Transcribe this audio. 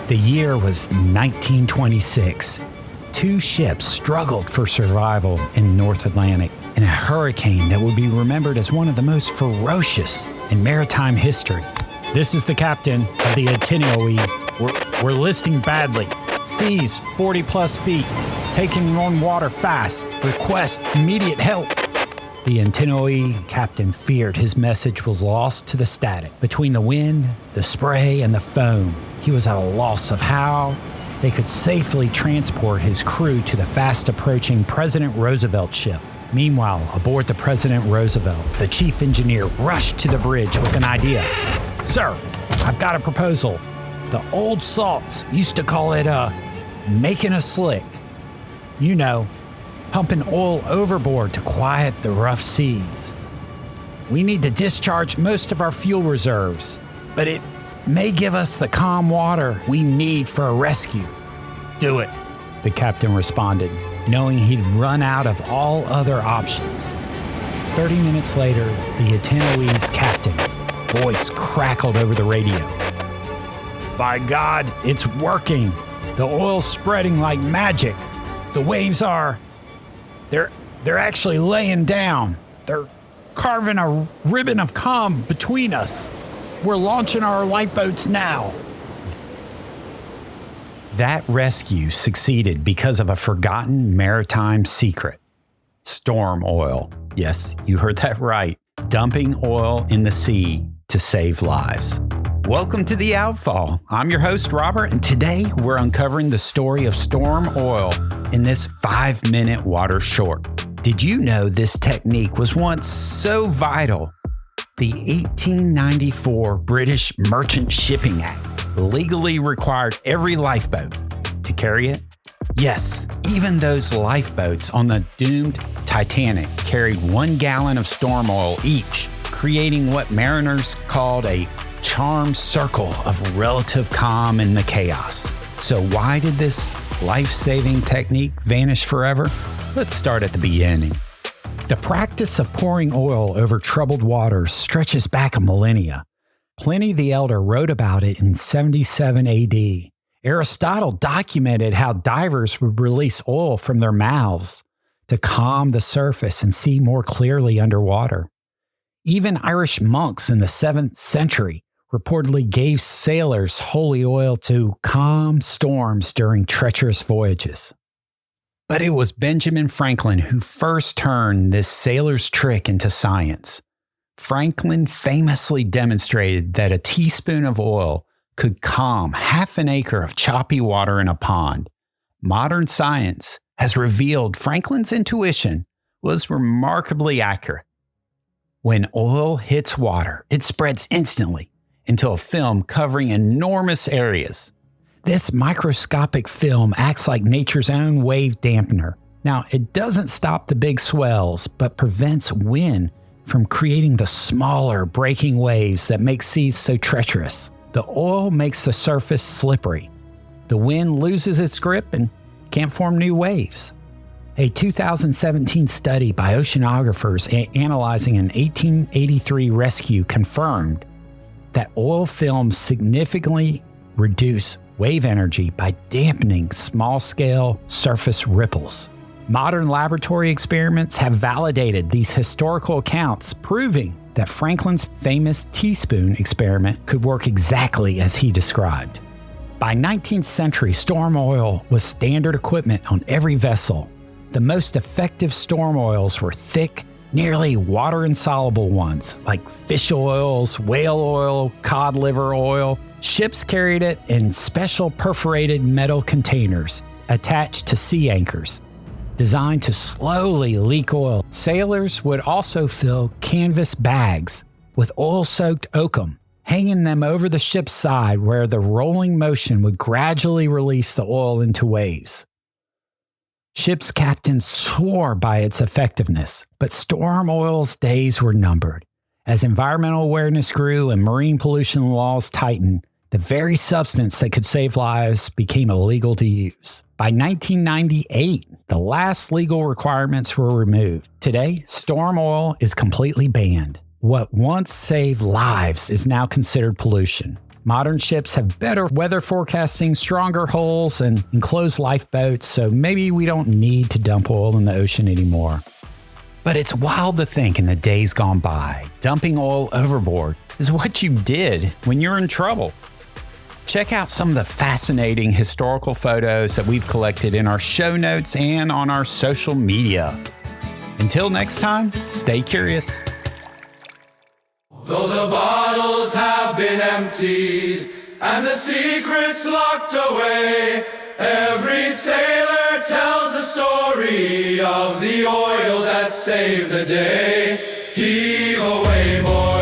The year was 1926. Two ships struggled for survival in the North Atlantic in a hurricane that would be remembered as one of the most ferocious in maritime history. This is the captain of the Maritime. We're listing badly. Seas 40 plus feet. Taking on water fast. Request immediate help. The Maritime captain feared his message was lost to the static. Between the wind, the spray, and the foam, he was at a loss of how they could safely transport his crew to the fast-approaching President Roosevelt ship. Meanwhile, aboard the President Roosevelt, the chief engineer rushed to the bridge with an idea. "Sir, I've got a proposal. The old salts used to call it, making a slick. You know, pumping oil overboard to quiet the rough seas. We need to discharge most of our fuel reserves, but it may give us the calm water we need for a rescue." "Do it," the captain responded, knowing he'd run out of all other options. 30 minutes later, the Maritime captain voice crackled over the radio. "By God, it's working. The oil's spreading like magic. The waves are... They're actually laying down. They're carving a ribbon of calm between us. We're launching our lifeboats now." That rescue succeeded because of a forgotten maritime secret. Storm oil. Yes, you heard that right. Dumping oil in the sea to save lives. Welcome to The Outfall. I'm your host, Robert, and today we're uncovering the story of storm oil in this 5-minute water short. Did you know this technique was once so vital? The 1894 British Merchant Shipping Act legally required every lifeboat to carry it. Yes, even those lifeboats on the doomed Titanic carried 1 gallon of storm oil each, creating what mariners called a charmed circle of relative calm in the chaos. So why did this life-saving technique vanish forever? Let's start at the beginning. The practice of pouring oil over troubled waters stretches back a millennia. Pliny the Elder wrote about it in 77 AD. Aristotle documented how divers would release oil from their mouths to calm the surface and see more clearly underwater. Even Irish monks in the 7th century reportedly gave sailors holy oil to calm storms during treacherous voyages. But it was Benjamin Franklin who first turned this sailor's trick into science. Franklin famously demonstrated that a teaspoon of oil could calm half an acre of choppy water in a pond. Modern science has revealed Franklin's intuition was remarkably accurate. When oil hits water, it spreads instantly into a film covering enormous areas. This microscopic film acts like nature's own wave dampener. Now, it doesn't stop the big swells, but prevents wind from creating the smaller breaking waves that make seas so treacherous. The oil makes the surface slippery. The wind loses its grip and can't form new waves. A 2017 study by oceanographers analyzing an 1883 rescue confirmed that oil films significantly reduce wave energy by dampening small-scale surface ripples. Modern laboratory experiments have validated these historical accounts, proving that Franklin's famous teaspoon experiment could work exactly as he described. By 19th century, storm oil was standard equipment on every vessel. The most effective storm oils were thick, nearly water-insoluble ones, like fish oils, whale oil, cod liver oil. Ships carried it in special perforated metal containers attached to sea anchors, designed to slowly leak oil. Sailors would also fill canvas bags with oil-soaked oakum, hanging them over the ship's side where the rolling motion would gradually release the oil into waves. Ship's captains swore by its effectiveness, but storm oil's days were numbered. As environmental awareness grew and marine pollution laws tightened, the very substance that could save lives became illegal to use. By 1998, the last legal requirements were removed. Today, storm oil is completely banned. What once saved lives is now considered pollution. Modern ships have better weather forecasting, stronger hulls, and enclosed lifeboats, so maybe we don't need to dump oil in the ocean anymore. But it's wild to think in the days gone by, dumping oil overboard is what you did when you're in trouble. Check out some of the fascinating historical photos that we've collected in our show notes and on our social media. Until next time, stay curious. Though the bottles have been emptied and the secrets locked away, every sailor tells the story of the oil that saved the day. Heave away, boys.